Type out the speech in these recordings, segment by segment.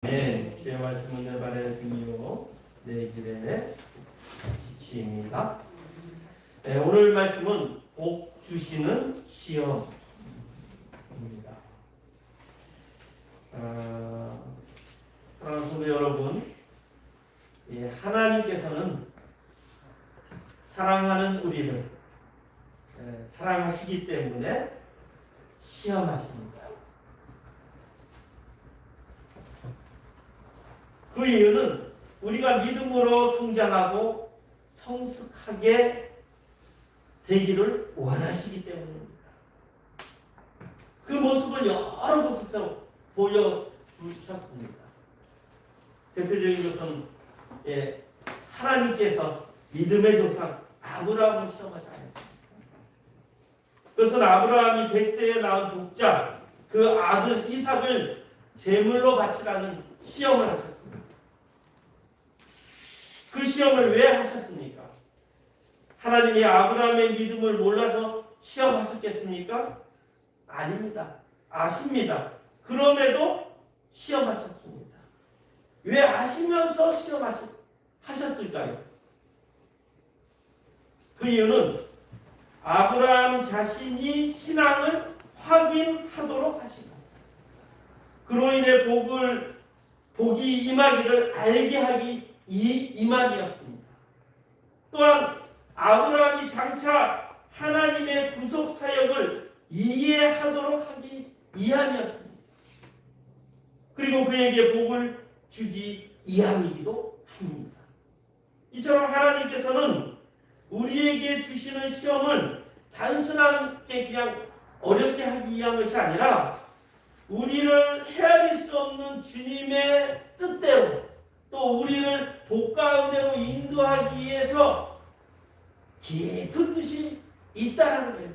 네, 주의 말씀은 내 발의 등이요 내 길의 빛입니다. 네, 오늘 말씀은 복 주시는 시험입니다. 사랑하는 성도 여러분, 하나님께서는 사랑하는 우리를 사랑하시기 때문에 시험하십니다. 그 이유는 우리가 믿음으로 성장하고 성숙하게 되기를 원하시기 때문입니다. 그 모습을 여러 곳에서 보여주셨습니다. 대표적인 것은 하나님께서 믿음의 조상 아브라함을 시험하지 않았습니다. 그것은 아브라함이 100세에 낳은 독자 그 아들 이삭을 제물로 바치라는 시험을 하셨습니다. 그 시험을 왜 하셨습니까? 하나님이 아브라함의 믿음을 몰라서 시험하셨겠습니까? 아닙니다. 아십니다. 그럼에도 시험하셨습니다. 왜 아시면서 시험하셨을까요? 그 이유는 아브라함 자신이 신앙을 확인하도록 하시고 그로 인해 복이 임하기를 알게 하기 임함이었습니다. 또한 아브라함이 장차 하나님의 구속 사역을 이해하도록 하기 위함이었습니다. 그리고 그에게 복을 주기 위함이기도 합니다. 이처럼 하나님께서는 우리에게 주시는 시험을 단순하게 그냥 어렵게 하기 위한 것이 아니라 우리를 헤아릴 수 없는 주님의 뜻대로 또 우리를 복 가운데로 인도하기 위해서 깊은 뜻이 있다는 거예요.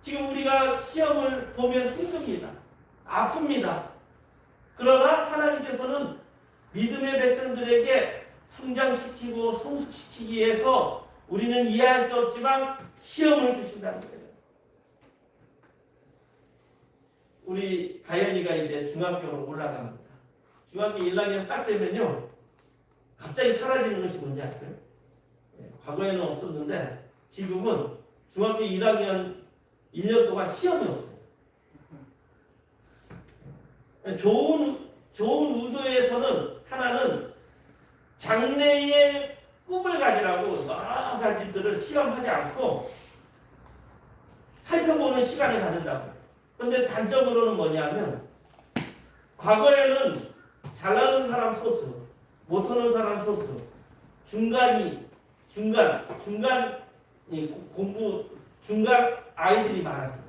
지금 우리가 시험을 보면 힘듭니다. 아픕니다. 그러나 하나님께서는 믿음의 백성들에게 성장시키고 성숙시키기 위해서 우리는 이해할 수 없지만 시험을 주신다는 거예요. 우리 가연이가 이제 중학교로 올라갑니다. 중학교 1학년 딱 되면요, 갑자기 사라지는 것이 뭔지 아세요? 과거에는 없었는데 지금은 중학교 1학년 1년 동안 시험이 없어요. 좋은 의도에서는 하나는 장래의 꿈을 가지라고 여러 가지들을 시험하지 않고 살펴보는 시간을 가진다고. 그런데 단점으로는 뭐냐면 과거에는 잘나는 사람 소수, 못하는 사람 소수, 중간 아이들이 많았어요.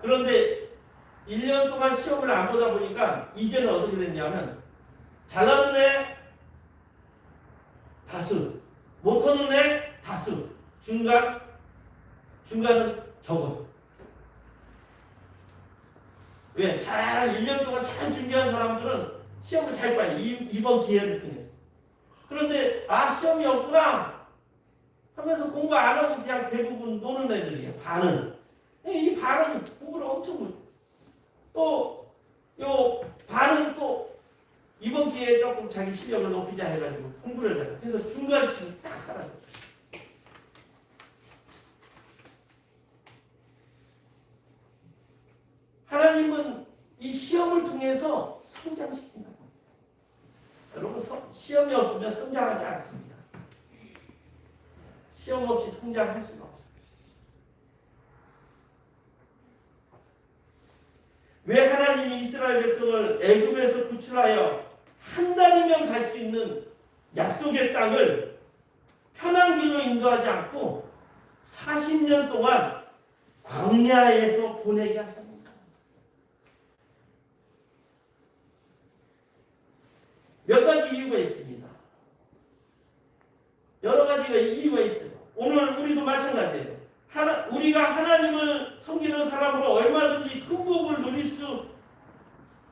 그런데 1년 동안 시험을 안 보다 보니까 이제는 어떻게 됐냐면 잘나는 애 다수, 못하는 애 다수, 중간은 적어. 왜? 1년 동안 잘 준비한 사람들은 시험을 잘 봐요. 이번 기회를 통해서. 그런데 시험이 없구나 하면서 공부 안 하고 그냥 대부분 노는 애들이에요. 반은. 이 반은 공부를 엄청 못해요. 또 요 반은 또 이번 기회에 조금 자기 실력을 높이자 해가지고 공부를 해요. 그래서 중간쯤 딱 사라져요. 하나님은 이 시험을 통해서 성장시킨다. 여러분, 시험이 없으면 성장하지 않습니다. 시험 없이 성장할 수가 없어요. 왜 하나님이 이스라엘 백성을 애굽에서 구출하여 한 달이면 갈 수 있는 약속의 땅을 편한 길로 인도하지 않고 40년 동안 광야에서 보내게 하셨습니까? 몇 가지 이유가 있습니다. 여러 가지가 이유가 있어요. 오늘 우리도 마찬가지예요. 우리가 하나님을 섬기는 사람으로 얼마든지 큰 복을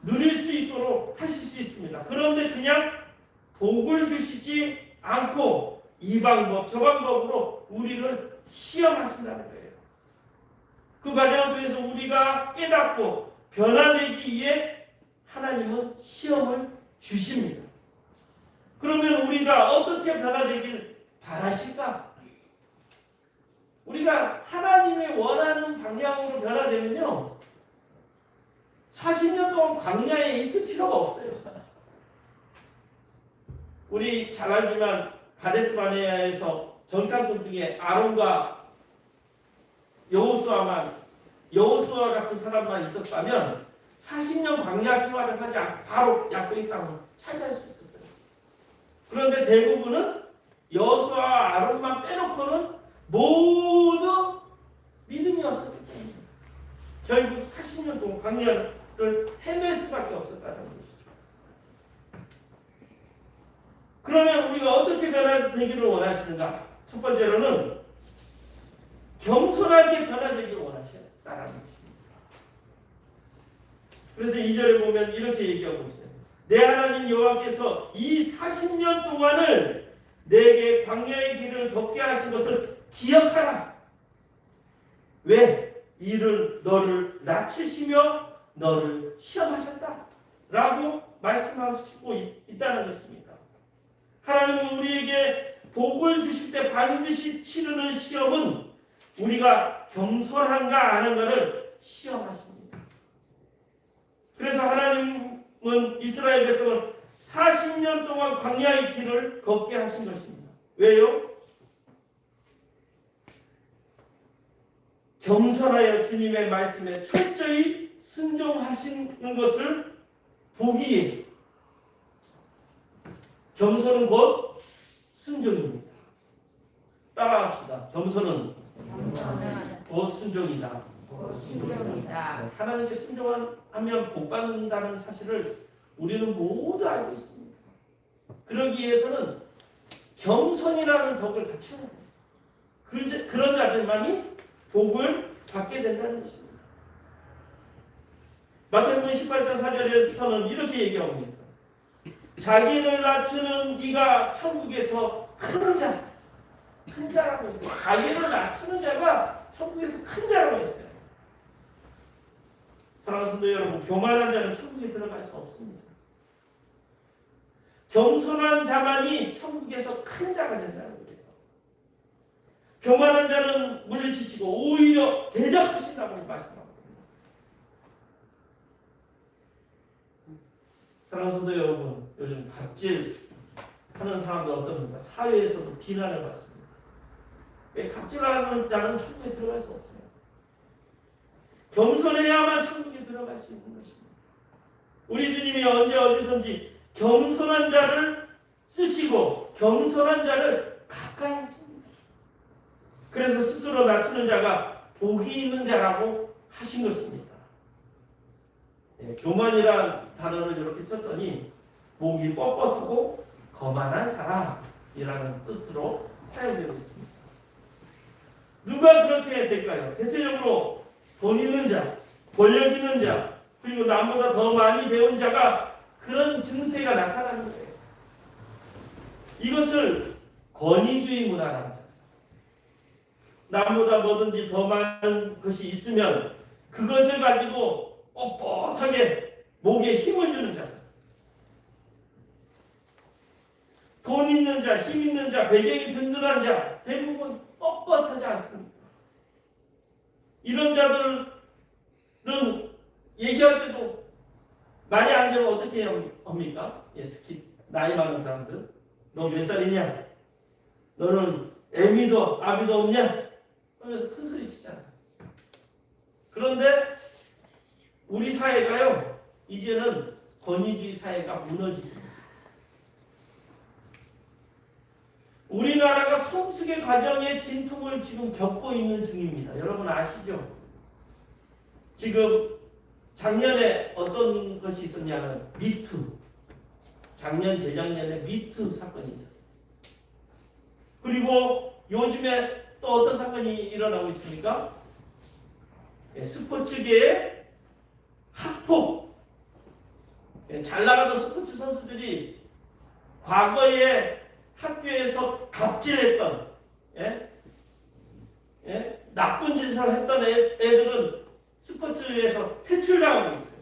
누릴 수 있도록 하실 수 있습니다. 그런데 그냥 복을 주시지 않고 이 방법 저 방법으로 우리를 시험하신다는 거예요. 그 과정을 통해서 우리가 깨닫고 변화되기 위해 하나님은 시험을 주십니다. 그러면 우리가 어떻게 변화되길 바라실까? 우리가 하나님의 원하는 방향으로 변화되면요, 40년 동안 광야에 있을 필요가 없어요. 우리 잘 알지만 가데스 바네아에서 전강동 중에 아론과 여호수아 같은 사람만 있었다면 40년 광야 생활을 하지 않고 바로 약속의 땅을 차지할 수 있었어요. 그런데 대부분은 여호수아 아론만 빼놓고는 모두 믿음이 없었기 때문에 결국 40년 동안 광야를 헤맬 수밖에 없었다는 것이죠. 그러면 우리가 어떻게 변화되기를 원하시는가? 첫 번째로는 겸손하게 변화되기를 원하신다는 것입니다. 그래서 2절에 보면 이렇게 얘기하고 있어요. 내 하나님 여호와께서 이 40년 동안을 내게 광야의 길을 걷게 하신 것을 기억하라. 왜? 이를 너를 낮추시며 너를 시험하셨다 라고 말씀하시고 있다는 것입니다. 하나님은 우리에게 복을 주실 때 반드시 치르는 시험은 우리가 겸손한가 아닌가를 시험하십니다. 그래서 하나님은 이스라엘 백성을 40년 동안 광야의 길을 걷게 하신 것입니다. 왜요? 겸손하여 주님의 말씀에 철저히 순종하시는 것을 보기 위해서. 겸손은 곧 순종입니다. 따라합시다. 겸손은 곧 순종이다. 하나님께 순종하면 복 받는다는 사실을 우리는 모두 알고 있습니다. 그러기 위해서는 겸손이라는 덕을 갖춰야 돼요. 그런 자들만이 복을 받게 된다는 것입니다. 마태복음 18장 4절에서는 이렇게 얘기하고 있습니다. 자기를 낮추는 이가 천국에서 큰 자라고 했어요. 자기를 낮추는 자가 천국에서 큰 자라고 했어요. 사랑하는 성도 여러분, 교만한 자는 천국에 들어갈 수 없습니다. 겸손한 자만이 천국에서 큰 자가 된다는 거예요. 교만한 자는 물리치시고 오히려 대적하신다고 말씀합니다. 사랑하는 성도 여러분, 요즘 갑질하는 사람들 어떻습니까? 사회에서도 비난을 받습니다. 왜 갑질하는 자는 천국에 들어갈 수 없어요. 겸손해야만 천국에 들어갈 수 있는 것입니다. 우리 주님이 언제 어디선지 겸손한 자를 쓰시고 겸손한 자를 가까이 하십니다. 그래서 스스로 낮추는 자가 복이 있는 자라고 하신 것입니다. 교만이란 단어를 이렇게 썼더니 목이 뻣뻣하고 거만한 사람이라는 뜻으로 사용되고 있습니다. 누가 그렇게 될까요? 대체적으로 돈 있는 자, 권력 있는 자, 그리고 남보다 더 많이 배운 자가 그런 증세가 나타나는 거예요. 이것을 권위주의 문화라고 합니다. 남보다 뭐든지 더 많은 것이 있으면 그것을 가지고 뻣뻣하게 목에 힘을 주는 자, 돈 있는 자, 힘 있는 자, 배경이 든든한 자 대부분 뻣뻣하지 않습니다. 이런 자들은 얘기할 때도 말이 안 되면 어떻게 합니까? 특히 나이 많은 사람들, 너 몇 살이냐? 너는 애미도 아비도 없냐? 하면서 큰 소리 치잖아. 그런데 우리 사회가요, 이제는 권위주의 사회가 무너지고 있습니다. 우리나라가 성숙의 과정의 진통을 지금 겪고 있는 중입니다. 여러분 아시죠? 지금 작년에 어떤 것이 있었냐면 미투, 작년 재작년에 미투 사건이 있었어요. 그리고 요즘에 또 어떤 사건이 일어나고 있습니까? 스포츠계의 학폭. 잘 나가던 스포츠 선수들이 과거에 학교에서 갑질했던 나쁜 짓을 했던 애들은 스포츠에서 퇴출당하고 있어요.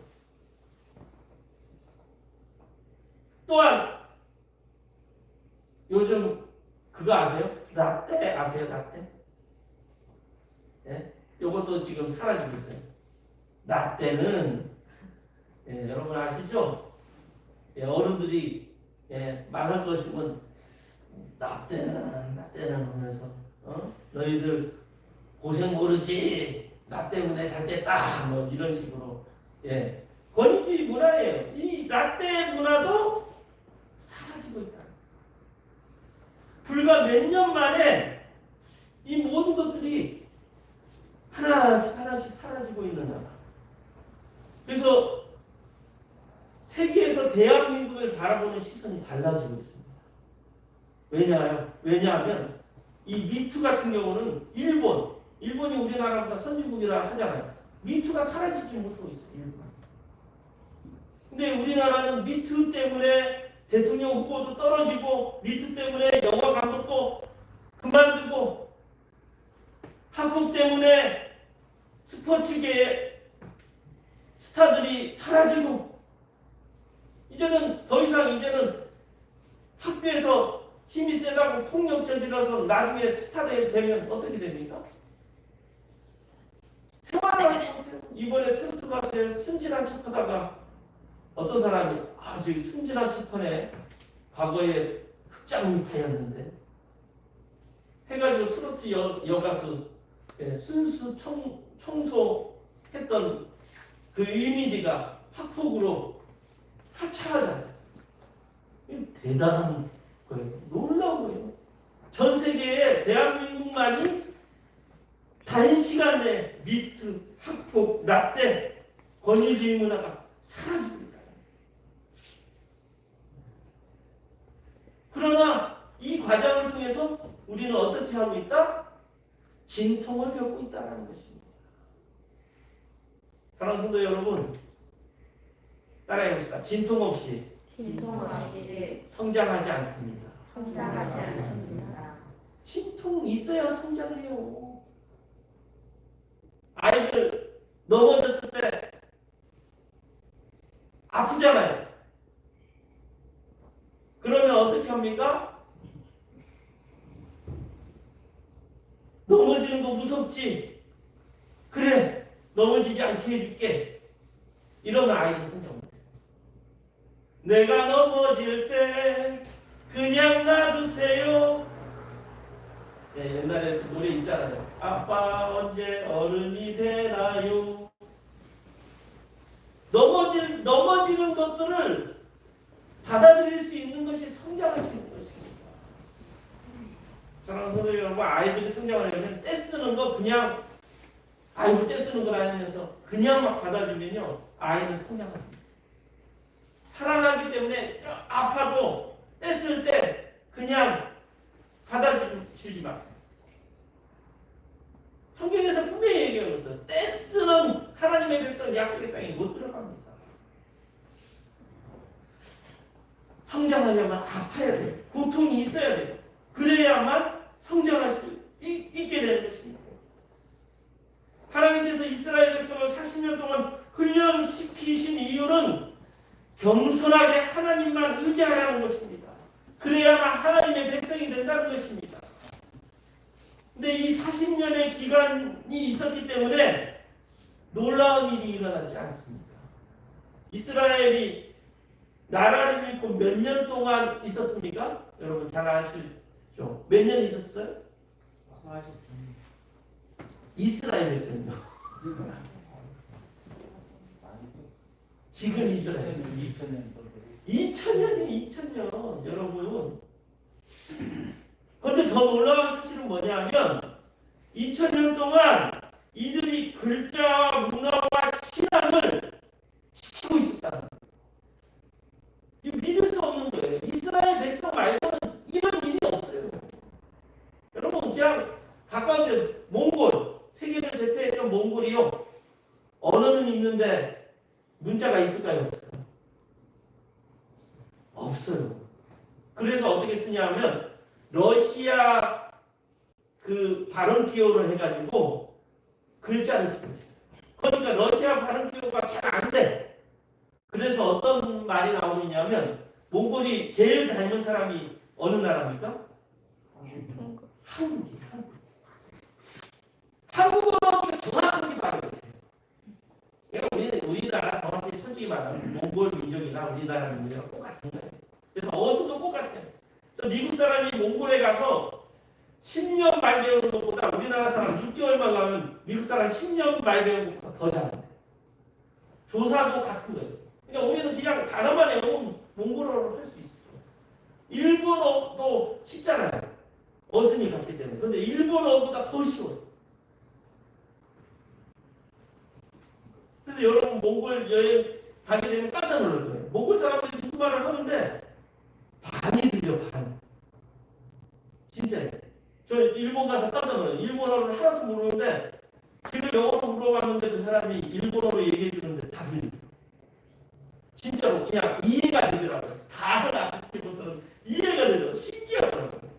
또한 요즘 그거 아세요? 라떼 아세요? 라떼? 예? 요것도 지금 사라지고 있어요. 라떼는 여러분 아시죠? 어른들이 말할 것이면 라떼는 하면서 너희들 고생 모르지 나 때문에 잘 됐다 뭐 이런 식으로 권위주의 문화예요. 이 라떼 문화도 사라지고 있다. 불과 몇 년 만에 이 모든 것들이 하나씩 사라지고 있는 나라. 그래서 세계에서 대한민국을 바라보는 시선이 달라지고 있습니다. 왜냐하면 이 미투 같은 경우는 일본이 우리나라보다 선진국이라 하잖아요. 미투가 사라지지 못하고 있어요. 일본. 근데 우리나라는 미투 때문에 대통령 후보도 떨어지고 미투 때문에 영화 감독도 그만두고 한국 때문에 스포츠계의 스타들이 사라지고 이제는 더 이상 학교에서 힘이 세다고 폭력 저질러서 나중에 스타들이 되면 어떻게 됩니까? 생활을 이번에 트로트 가수에 순진한 척하다가 어떤 사람이 아주 순진한 척하네 과거에 흑장미파였는데 해가지고 트로트 여가수 순수 청소했던 그 이미지가 학폭으로 하차하잖아요. 대단한 거예요. 놀라운 거예요. 전 세계에 대한민국만이 단시간 내에 미투, 학폭, 라떼, 권위주의 문화가 사라지고 있다. 그러나 이 과정을 통해서 우리는 어떻게 하고 있다? 진통을 겪고 있다는 것입니다. 사랑하는 성도 여러분, 따라해봅시다. 진통 없이 성장하지 않습니다. 진통이 있어야 성장해요. 아이들 넘어졌을 때 아프잖아요. 그러면 어떻게 합니까? 넘어지는 거 무섭지? 그래, 넘어지지 않게 해줄게. 이러면 아이들 성장 못해요. 내가 넘어질 때 그냥 놔두세요. 옛날에 노래 있잖아요. 아빠 언제 어른이 되나요? 넘어지는 것들을 받아들일 수 있는 것이 성장할 수 있는 것입니다. 사랑하는 성도 여러분, 아이들이 성장하려면 떼쓰는 거 그냥 아이고 떼쓰는 걸 아니면서 그냥 막 받아주면요 아이는 성장합니다. 사랑하기 때문에 아파도 떼쓸 때 그냥 받아주지 마세요. 성경에서 분명히 얘기하고 있어요. 떼쓰는 하나님의 백성 약속의 땅에 못 들어갑니다. 성장하려면 아파야 돼요. 고통이 있어야 돼요. 그래야만 성장할 수 있게 되는 것입니다. 하나님께서 이스라엘 백성을 40년 동안 훈련시키신 이유는 겸손하게 하나님만 의지하라는 것입니다. 그래야만 하나님의 백성이 된다는 것입니다. 근데 이 40년의 기간이 있었기 때문에 놀라운 일이 일어나지 않습니다. 이스라엘이 나라를 잃고 몇 년 동안 있었습니까? 여러분 잘 아시죠? 몇 년 있었어요? 이스라엘 백성이요. 지금 이스라엘 2000년이 2000년 여러분. 그런데 더 놀라운 사실은 뭐냐면 2000년 동안 이들이 글자, 문화와 신앙을 지키고 있었다는 거예요. 믿을 수 없는 거예요. 이스라엘 백성 말고는 이런 일이 없어요. 여러분 그냥 가까운 데 몽골, 세계를 제패했던 몽골이요. 언어는 있는데 문자가 있을까요? 없을까요? 없어요. 그래서 어떻게 쓰냐면 러시아 그 발음 기호로 해가지고 글자를 쓰고 있어요. 그러니까 러시아 발음 기호가 잘 안 돼. 그래서 어떤 말이 나오느냐면 몽골이 제일 닮은 사람이 어느 나라입니까? 한국이. 한국어가 정확하게 말해요. 우리나라 정확히 솔직히 말하면 몽골 민족이나 우리나라 민족이랑 똑같은 거예요. 그래서 어수도 똑같아요. 그래서 미국 사람이 몽골에 가서 10년 말 배우는 것보다 우리나라 사람 6개월만 가면 미국 사람 10년 말 배우는 것보다 더 잘해요. 조사도 같은 거예요. 그러니까 우리는 그냥 단어만 외우면 몽골어로 할 수 있어요. 일본어도 쉽잖아요. 어순이 같기 때문에. 그런데 일본어보다 더 쉬워요. 그래서 여러분 몽골 여행 가게 되면 깜짝 놀랄 거예요. 몽골 사람들이 무슨 말을 하는데 반이 들려, 반. 진짜예요. 저 일본 가서 깜짝 놀라요. 일본어를 하나도 모르는데 그걸 영어로 물어봤는데 그 사람이 일본어로 얘기해 주는데 다 들려요. 진짜로 그냥 이해가 되더라고요. 다를 알지고서는 이해가 되더라고요. 신기하더라고요.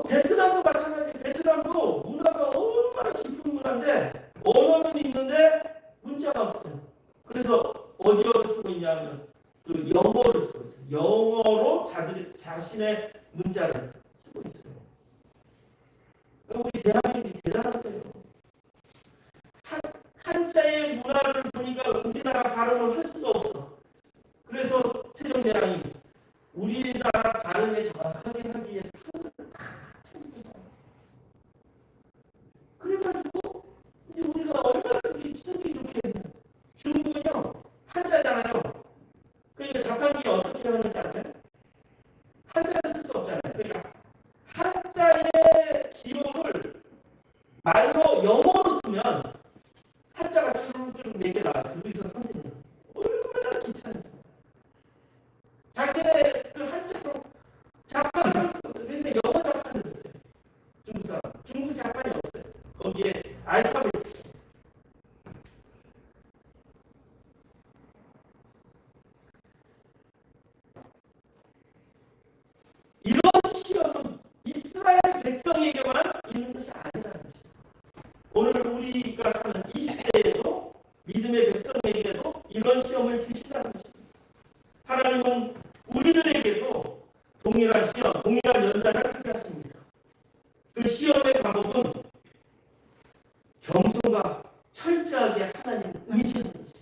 베트남도 마찬가지예요. 베트남도 문화가 얼마나 깊은 문화인데 언어는 있는데 문자가 없어요. 그래서 어디를 쓰고 있냐면 그 영어를 쓰고 있어요. 영어로 자신의 문자를 쓰고 있어요. 우리 대한민국이 대단한 거예요. 한자의 문화를 보니까 우리나라 발음을 할 수가 없어. 그래서 세종대왕이 우리나라 발음에 정확하게 하기 위해서 그래가지고 이제 우리가 얼마나 쓰기 좋게 했냐. 중국은요 한자잖아요. 그러니까 자판기 어떻게 하는지 아세요? 한자를 쓸 수 없잖아요. 그러니까 한자의 기호를 말로 영어로 쓰면 한자가 쭉쭉 4개 나와요. 거기서 선생님 얼마나 귀찮아요. 자기네 그 한자로 자판을 쓸 수 없어요. 근데 영어 자판을 썼어요. 중국 사람. 중국 자판이 없어요. 거기에 알파벳 이런 시험은 이스라엘 백성에게만 있는 것이 아니라는 것이죠. 오늘 우리가 사는 이 시대에도 믿음의 백성에게도 이런 시험을 주시다는 것입니다. 하나님은 우리들에게도 동일한 시험, 동일한 연단을 하게 하십니다. 그 시험의 방법은 겸손과 철저하게 하나님을 의지하는 것입니다.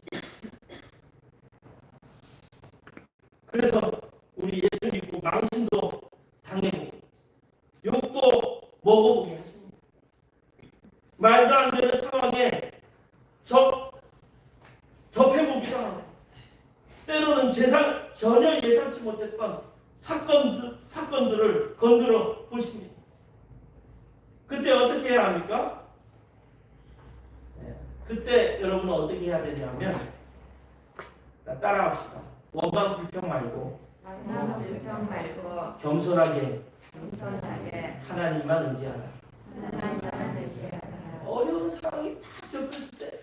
그래서 우리 예수 믿고 망신도 당해보고 욕도 먹어보게 하십니다. 말도 안 되는 상황에 접해보기도 하고 때로는 전혀 예상치 못했던 사건들을 건드려 보십니다. 그때 어떻게 해야 합니까? 그때 여러분은 어떻게 해야 되냐면 따라합시다. 원망 불평 말고 겸손하게 하나님만 의지하라. 어려운 상황이 딱 접했을 때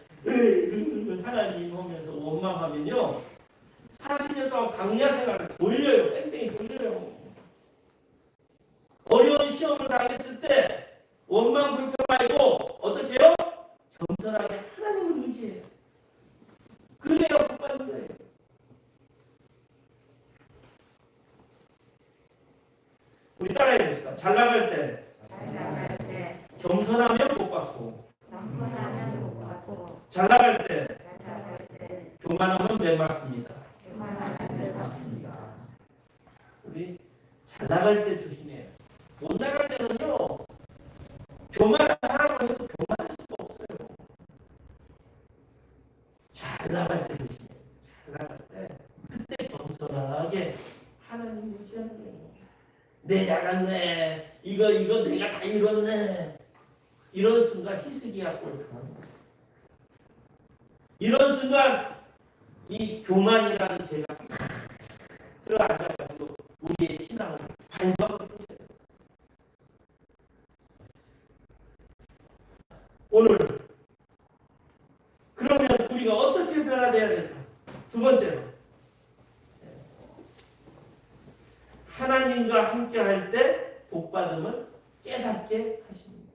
하나님 하면서 원망하면요 40년 동안 강야 생활을 돌려요. 뺑뺑이 돌려요. 어려운 시험을 당했을 때 원망 불평 말고 어떻게 해요? 겸손하게 하나님을 의지해요. 그래야 복받는 거예요. 우리 따라해봅시다. 잘 나갈 때 겸손하면 복받고 잘 나갈 때 교만하면 매맞습니다. 우리 잘 나갈 때 조심해요. 못 나갈 때는요 교만하라고 해도 교만할 수가 없어요. 잘 나갈 때 조심해요. 잘 나갈 때 그때 겸손하게 하나님 의지하는 거예요. 내 잘났네. 이거 내가 다 이뤘네. 이런 순간 희스기야 꼴 당하는 거예요. 이런 순간 이 교만이라는 죄가 들어앉아가지고 우리의 신앙을 밟아버리는 거예요. 오늘 그러면 우리가 어떻게 변화돼야 될까? 두 번째로 하나님과 함께 할 때 복받음을 깨닫게 하십니다.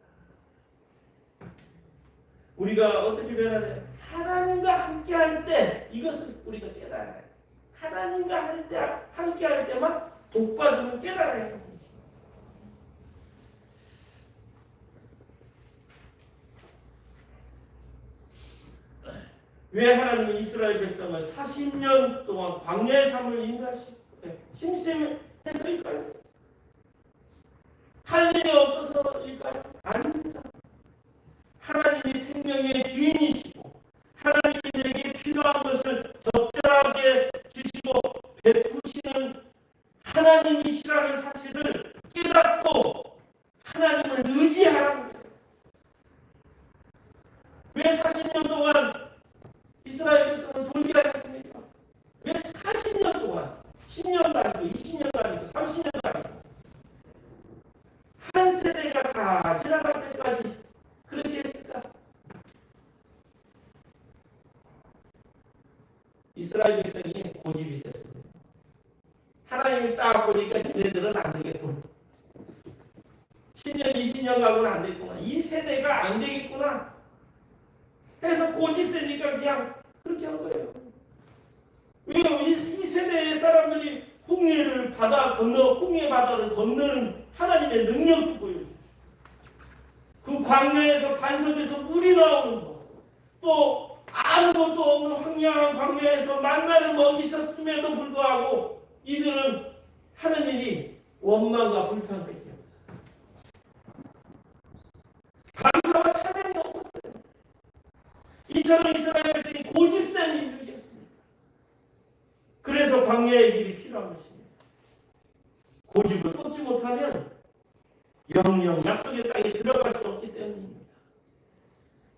우리가 어떻게 변하냐? 하나님과 함께할 때 이것을 우리가 깨달아야 돼. 하나님과 함께할 때만 복받음을 깨달아야 해. 왜 하나님은 이스라엘 백성을 40년 동안 광야의 삶을 심심해서일까요? 할 일이 없어서일까요? 아닙니다. 하나님이 생명의 주인이시고 하나님이 내게 필요한 것을 적절하게 주시고 베푸시는 하나님이시라는 사실을 깨닫고 하나님을 의지하라는 거예요. 왜 40년 동안 이스라엘 백성을 돌게 하셨습니까? 왜 40년 동안 10년도 아니고 20년도 아니고 30년도 아니고 한 세대가 다 지나갈 때까지 그렇게 했을까? 이스라엘 백성이 고집이 있었습니다. 하나님이 딱 보니까 얘네들은 안 되겠구나. 10년, 20년 가고는 안 되겠구나. 이 세대가 안 되겠구나. 해서 고집 세니까 그냥 그렇게 한 거예요. 왜냐면 이 세대의 사람들이 홍해 바다를 건너는 하나님의 능력도 보여줘요. 그 광야에서 반석에서 물이 나오는 거, 또 아무것도 없는 황량한 광야에서 만나를 먹이셨음에도 불구하고 이들은 하는 일이 원망과 불평밖에 없어요. 감사와 찬양이 없었어요. 이처럼 이스라엘 백성이 고집센 인들이었습니다. 그래서 광야의 길이 필요한 것입니다. 고집을 쫓지 못하면 영영 약속의 땅에 들어갈 수 없기 때문입니다.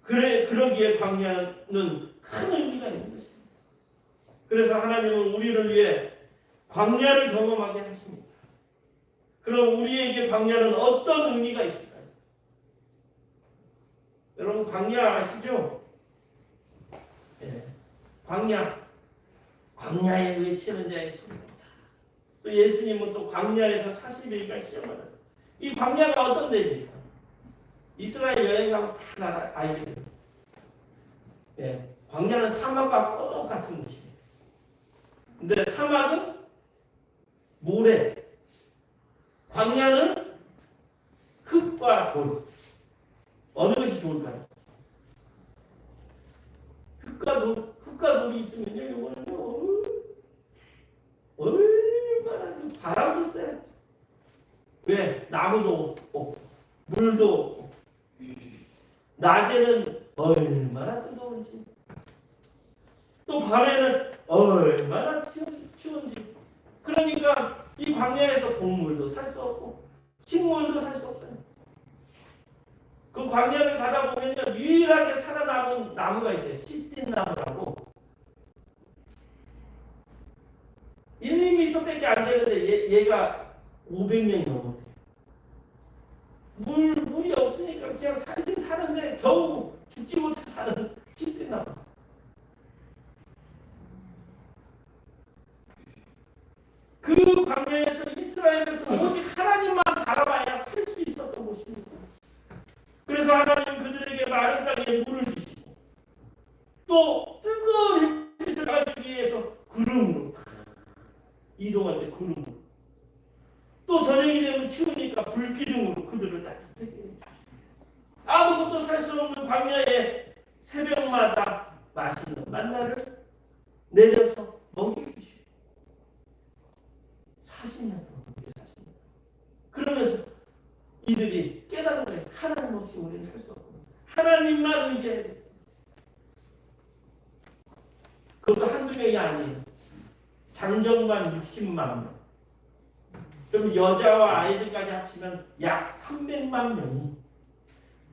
그러기에 광야는 큰 의미가 있는 것입니다. 그래서 하나님은 우리를 위해 광야를 경험하게 하십니다. 그럼 우리에게 광야는 어떤 의미가 있을까요? 여러분 광야 아시죠? 네. 광야에 외치는 자의 소리입니다. 또 예수님은 또 광야에서 40일간 시험하는 이 광야가 어떤 데입니까? 이스라엘 여행 가면 다 알게 됩니다. 예, 광야는 사막과 똑같은 곳이에요. 근데 사막은 모래, 광야는 흙과 돌. 어느 것이 좋을까요? 흙과 돌이 있으면요, 이거는요, 얼마나 바람도 세. 왜? 나무도 없고, 물도 없고, 낮에는 얼마나 뜨거운지, 또 밤에는 얼마나 추운지. 그러니까 이 광야에서 동물도 살 수 없고, 식물도 살 수 없어요. 그 광야를 가다 보면요, 유일하게 살아남은 나무가 있어요. 시띠나무라고. 1, 2m밖에 안 되는데 얘가 500년이 넘어요. 물이 없으니까 그냥 살긴 사는데 겨우 죽지 못해 사는 시띠나무. 그 광야에서 이스라엘에서 오직 하나님만 바라봐야 살 수 있었던 곳입니다. 그래서 하나님은 그들에게 마른 땅에 물을 주시고 또 뜨거운 햇빛을 가기 위해서 구름으로 이동할 때 구름으로 또 저녁이 되면 추우니까 불기둥으로 그들을 따뜻하게 해주시고 아무것도 살 수 없는 광야에 새벽마다 맛있는 만나를 내려서 먹여주시고 40년 동안 그렇게 사십니다. 그러면서 이들이 깨달은 거예요. 하나님 없이 우리는 살 수 없고 하나님만 의지해야 돼요. 그것도 한두 명이 아니에요. 장정만 60만 명. 그럼 여자와 아이들까지 합치면 약 300만 명이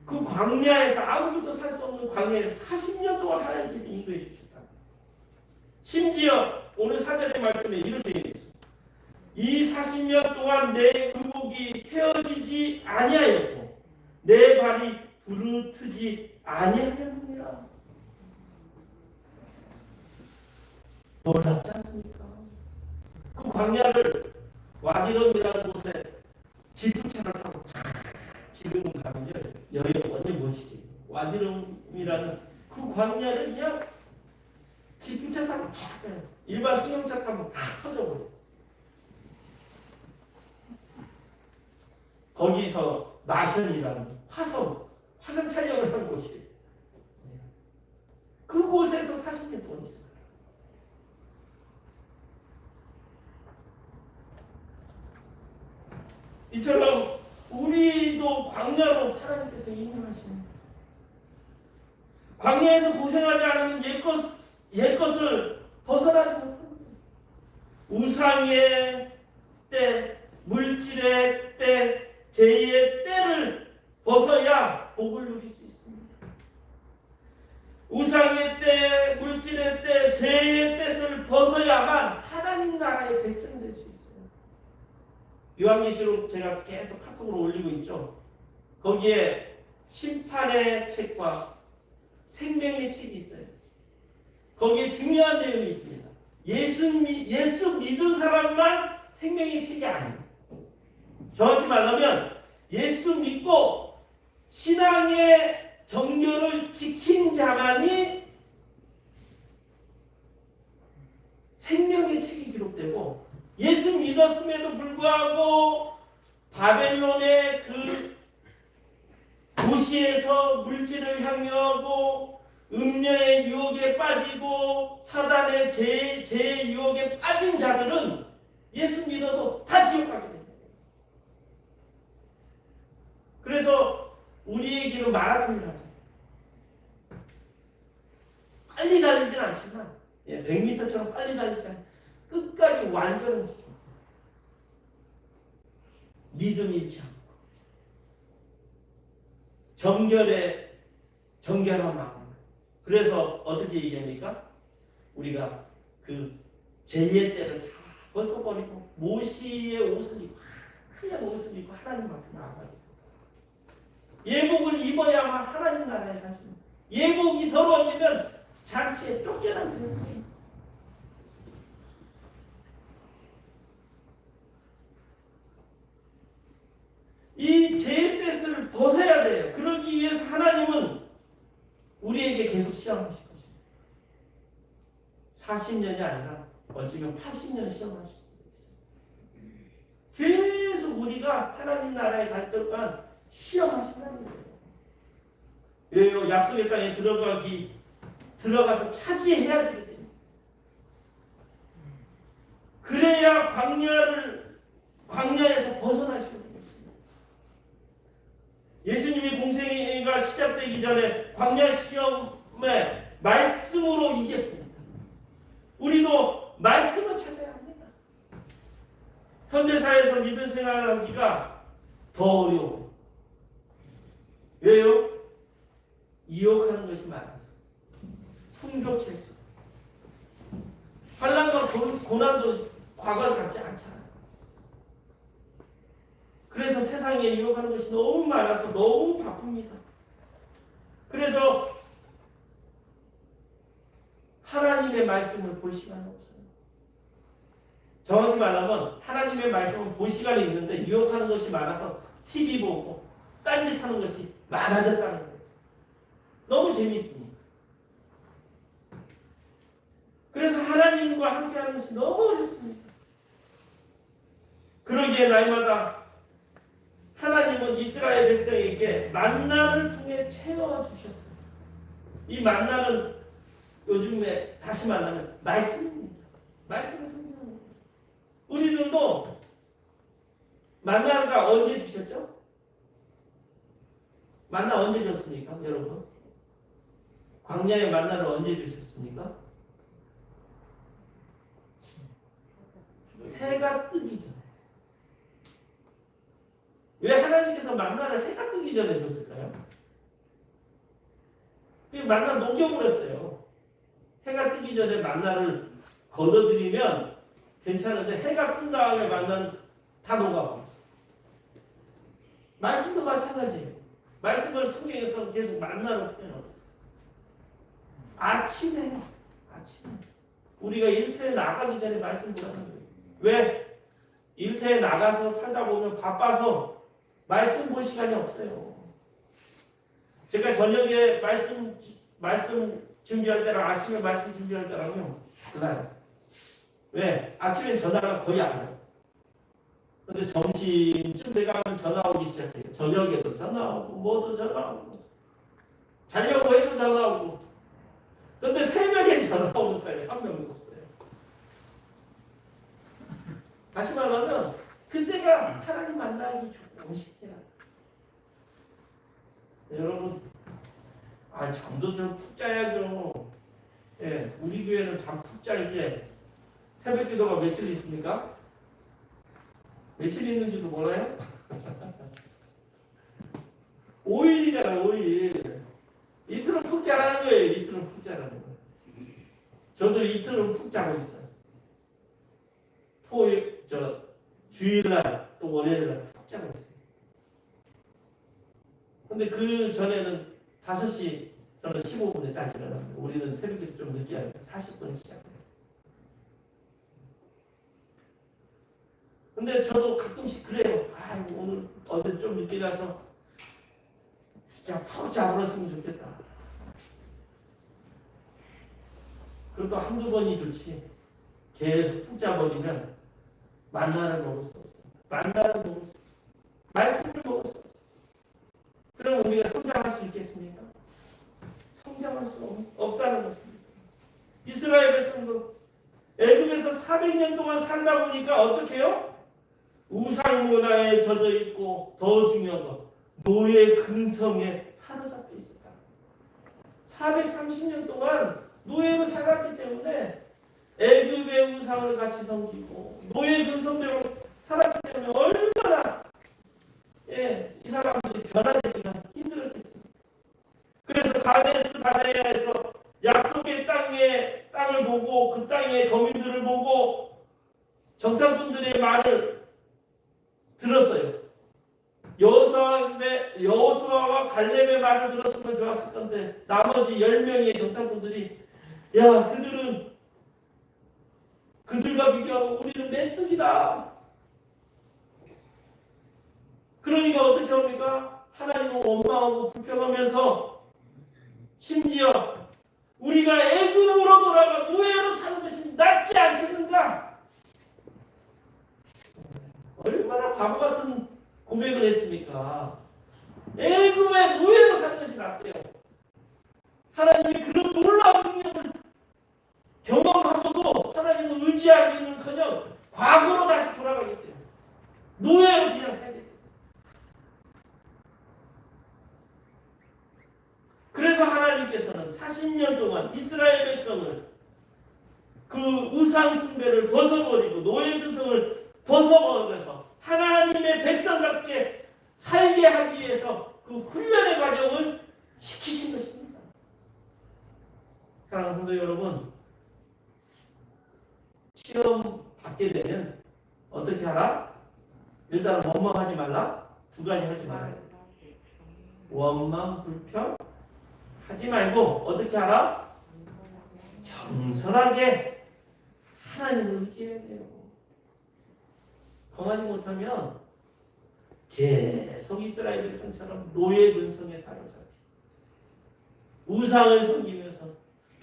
그 광야에서 아무것도 살 수 없는 광야에서 40년 동안 하나님께서 인도해 주셨다. 심지어 오늘 사절의 말씀에 이렇게 얘기했어요. 이 40년 동안 내 의복이 헤어지지 아니하였고 내 발이 부르트지 아니하였느니라. 놀랍지 않습니까? 그 광야를 와디럼이라는 곳에 지프차를 타고 지금은 가면요 여행 완전 멋있게 와디룸이라는 그 광야를 그냥 지프차 타고 쫙 그냥 일반 승용차 타고 다 터져버려. 거기서 나션이라는 화성 촬영을 한 곳이에요. 그곳에서 40년 동안 있어요. 이처럼 우리도 광야로 하나님께서 인도하십니다. 광야에서 고생하지 않으면 옛것을 벗어나지 못합니다. 우상의 때, 물질의 때, 죄의 때를 벗어야 복을 누릴 수 있습니다. 우상의 때, 물질의 때, 죄의 때를 벗어야만 하나님 나라의 백성이 될 수 있어요. 요한계시록 제가 계속 카톡으로 올리고 있죠. 거기에 심판의 책과 생명의 책이 있어요. 거기에 중요한 내용이 있습니다. 예수 믿은 사람만 생명의 책이 아니에요. 정확히 말하면 예수 믿고 신앙의 정결을 지킨 자만이 생명의 책이 기록되고, 예수 믿었음에도 불구하고 바벨론의 그 도시에서 물질을 향유하고 음녀의 유혹에 빠지고 사단의 죄의 유혹에 빠진 자들은 예수 믿어도 다 지옥 가게 됩니다. 그래서 우리의 길은 마라톤을 하죠. 빨리 달리진 않지만 100m처럼 빨리 달리지 않아요. 끝까지 완전한 지켜. 믿음 잃지 않고 정결한 마음. 그래서 어떻게 얘기합니까? 우리가 그 죄의 때를 다 벗어버리고 모시의 옷을 입고 하얀 옷을 입고 하나님 앞에 나아가야 됩니다. 예복을 입어야만 하나님 나라에 가십니다. 예복이 더러워지면 잔치에 쫓겨나게 됩니다. 이 죄의 뜻을 벗어야 돼요. 그러기 위해서 하나님은 우리에게 계속 시험하실 것입니다. 40년이 아니라 어쩌면 80년 시험하실 수도 있어요. 계속 우리가 하나님 나라에 갈 동안 시험하신다는 거예요. 왜요? 약속의 땅에 들어가서 차지해야 되기 때문에. 그래야 광야에서 벗어날 수 있는 것입니다. 예수님이 공생애가 시작되기 전에 광야 시험에 말씀으로 이겼습니다. 우리도 말씀을 찾아야 합니다. 현대사회에서 믿음 생활을 하기가 더 어려워요. 왜요? 이욕하는 것이 많아서. 풍족해서. 환난과 고난도 과거와 같지 않잖아요. 그래서 세상에 유혹하는 것이 너무 많아서 너무 바쁩니다. 그래서 하나님의 말씀을 볼 시간이 없어요. 정확히 말하면 하나님의 말씀을 볼 시간이 있는데 유혹하는 것이 많아서 TV 보고 딴짓하는 것이 많아졌다는 거예요. 너무 재미있으니까. 그래서 하나님과 함께하는 것이 너무 어렵습니다. 그러기에 날마다 하나님은 이스라엘 백성에게 만나를 통해 채워주셨어요. 이 만나는 요즘에 다시 말하면 말씀입니다. 말씀을 성경하는 거예요. 우리들도 만나가 언제 주셨죠? 만나 언제 줬습니까? 여러분? 광야의 만나를 언제 주셨습니까? 해가 뜨기 전에. 왜 하나님께서 만나를 해가 뜨기 전에 줬을까요? 만나 녹여버렸어요. 해가 뜨기 전에 만나를 걷어들이면 괜찮은데 해가 뜬 다음에 만나는 다 녹아버렸어요. 말씀도 마찬가지예요. 말씀을 성경에서 계속 만나로 표현하고 있어요. 아침에 우리가 일터에 나가기 전에 말씀 보라는 거예요. 왜? 일터에 나가서 살다 보면 바빠서 말씀 볼 시간이 없어요. 제가 저녁에 말씀 준비할 때랑 아침에 말씀 준비할 때랑요 달라요. 왜? 아침엔 전화가 거의 안 와요. 근데 점심쯤 돼가면 전화 오기 시작해요. 저녁에도 전화 오고 뭐도 전화 오고 자려고 해도 전화 오고. 근데 새벽에 전화 오는 사람이 한 명도 없어요. 다시 말하면 그때가 하나님 만나기 좋은 시기야. 여러분, 잠도 좀 푹 자야죠. 예, 우리 교회는 잠 푹 자게 새벽 기도가 며칠 있습니까? 며칠 있는지도 몰라요? 5일이잖아요, 5일. 이틀은 푹 자라는 거예요, 이틀은 푹 자라는 거예요. 저도 이틀은 푹 자고 있어요. 주일날, 또 월요일날 푹 자고 있어요. 근데 그 전에는 5시, 저는 15분에 딱 일어납니다. 우리는 새벽에 좀 늦게 하니까 40분에 시작해요. 근데 저도 가끔씩 그래요. 오늘 어제 좀 늦게 자서 그냥 푹 자버렸으면 좋겠다. 그것도 한두 번이 좋지. 계속 푹 자버리면 만나를 먹을 수 없어요. 만나를 먹을 수 없어요. 말씀을 먹을 수 없어요. 그럼 우리가 성장할 수 있겠습니까? 성장할 수 없다는 것입니다. 이스라엘 백성도 애굽에서 400년 동안 살다 보니까 어떻게 해요? 우상 문화에 젖어 있고 더 중요한 거 노예 근성에 사로잡혀 있었다. 430년 동안 노예로 살았기 때문에 애굽의 우상을 같이 섬기고 노예 근성대로 살았기 때문에 얼마나 이 사람들이 변화되기가 힘들었겠습니까? 그래서 가데스 바네아에서 약속의 땅을 보고 그 땅의 거민들을 보고 정탐꾼들의 말을 들었어요. 여호수아와 갈렙의 말을 들었으면 좋았을 건데 나머지 10명의 정탐꾼들이 그들과 비교하고 우리는 메뚜기다. 그러니까 어떻게 합니까? 하나님은 원망하고 불평하면서 심지어 우리가 애굽으로 돌아가 노예로 사는 것이 낫지 않겠는가? 얼마나 바보 같은 고백을 했습니까? 애굽의 노예로 사는 것이 낫대요. 하나님이 그런 놀라운 능력을 경험하고도 하나님을 의지하기는커녕 과거로 다시 돌아가겠대요. 노예로 그냥 살겠대요. 그래서 하나님께서는 40년 동안 이스라엘 백성을 그 우상 숭배를 벗어버리고 노예 근성을 벗어버려서 하나님의 백성답게 살게 하기 위해서 그 훈련의 과정을 시키신 것입니다. 사랑하는 성도 여러분, 시험 받게 되면 어떻게 하라? 일단 원망하지 말라. 2가지 하지 말아요. 원망, 불평 하지 말고 어떻게 하라? 겸손하게 하나님을 의지해야 돼요. 범하지 못하면 계속 이스라엘 백성처럼 노예 근성에 사로잡혀 우상을 섬기면서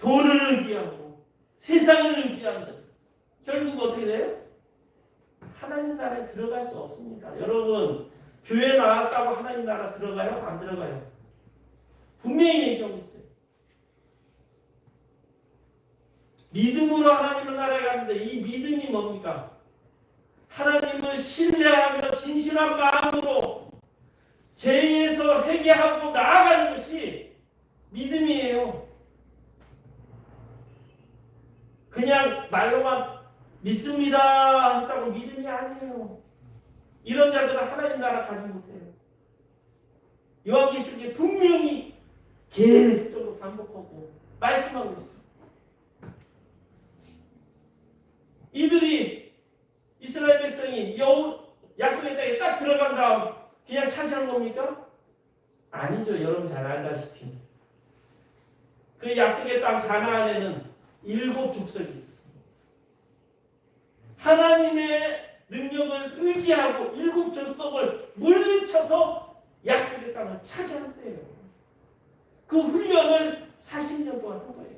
돈을 의지하고 세상을 의지하면서 결국 어떻게 돼요? 하나님 나라에 들어갈 수 없습니다. 여러분, 교회 나왔다고 하나님 나라 들어가요? 안 들어가요? 분명히 얘기하고 있어요. 믿음으로 하나님의 나라에 갔는데 이 믿음이 뭡니까? 하나님을 신뢰하며 진실한 마음으로 죄에서 회개하고 나아가는 것이 믿음이에요. 그냥 말로만 믿습니다 했다고 믿음이 아니에요. 이런 자들은 하나님 나라 가지 못해요. 요한계시록에 분명히 계속적으로 반복하고 말씀하고 있어요. 이들이 이스라엘 백성이 약속의 땅에 딱 들어간 다음 그냥 차지한 겁니까? 아니죠. 여러분 잘 알다시피 그 약속의 땅 가나안에는 7 족속이 있었습니다. 하나님의 능력을 의지하고 7 족속을 물리쳐서 약속의 땅을 차지한대요. 그 훈련을 40년 동안 한 거예요.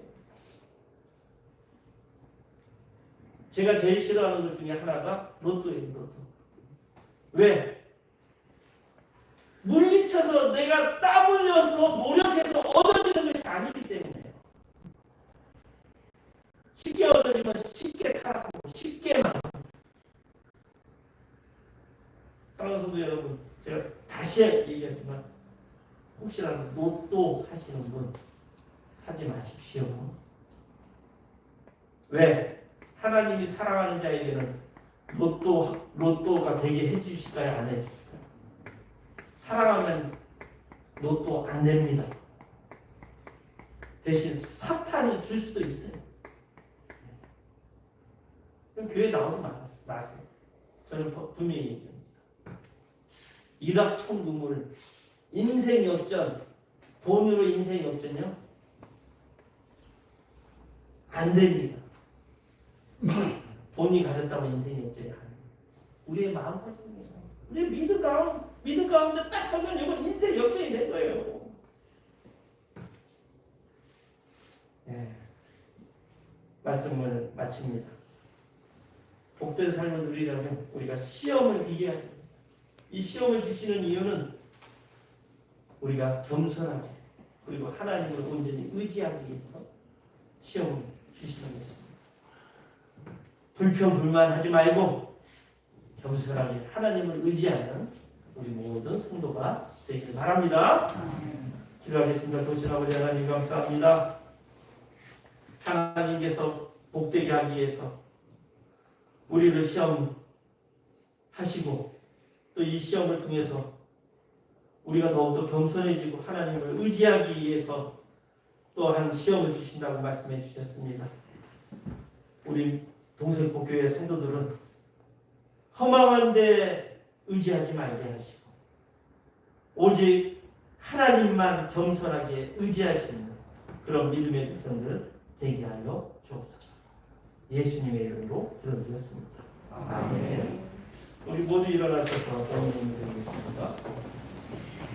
제가 제일 싫어하는 것 중에 하나가 로또예요. 로또. 왜? 물리쳐서 내가 땀 흘려서 노력해서 얻어지는 것이 아니기 때문에 쉽게 얻어지면 쉽게 타락하고 쉽게 망하고. 사랑하는 성도 여러분, 제가 다시 얘기하지만 혹시라도 로또 사시는 분 사지 마십시오. 왜? 하나님이 사랑하는 자에게는 로또가 되게 해주실까요? 안 해주실까요? 사랑하면 로또 안 됩니다. 대신 사탄이 줄 수도 있어요. 그럼 교회 나오지 마세요. 저는 분명히 얘기합니다. 일확천금을 인생 역전, 돈으로 인생 역전요? 안 됩니다. 돈이 가졌다고 인생 역전이 안 됩니다. 우리의 마음가짐입니다. 우리의 믿음 가운데 딱 서면 이건 인생 역전이 된 거예요. 네. 말씀을 마칩니다. 복된 삶을 누리려면 우리가 시험을 이겨야 됩니다. 이 시험을 주시는 이유는 우리가 겸손하게 그리고 하나님을 온전히 의지하기 위해서 시험을 주시는 것입니다. 불평불만하지 말고 겸손하게 하나님을 의지하는 우리 모든 성도가 되기를 바랍니다. 기도하겠습니다. 도신 아버지 하나님 감사합니다. 하나님께서 복되게 하기 위해서 우리를 시험하시고 또 이 시험을 통해서 우리가 더욱더 겸손해지고 하나님을 의지하기 위해서 또한 시험을 주신다고 말씀해 주셨습니다. 우리 동서입복교회 성도들은 허망한 데 의지하지 말게 하시고 오직 하나님만 겸손하게 의지하시는 그런 믿음의 백성들 되게 하여 주옵소서. 예수님의 이름으로 기도드렸습니다. 아멘. 우리 모두 일어나셔서 기도드리겠습니다.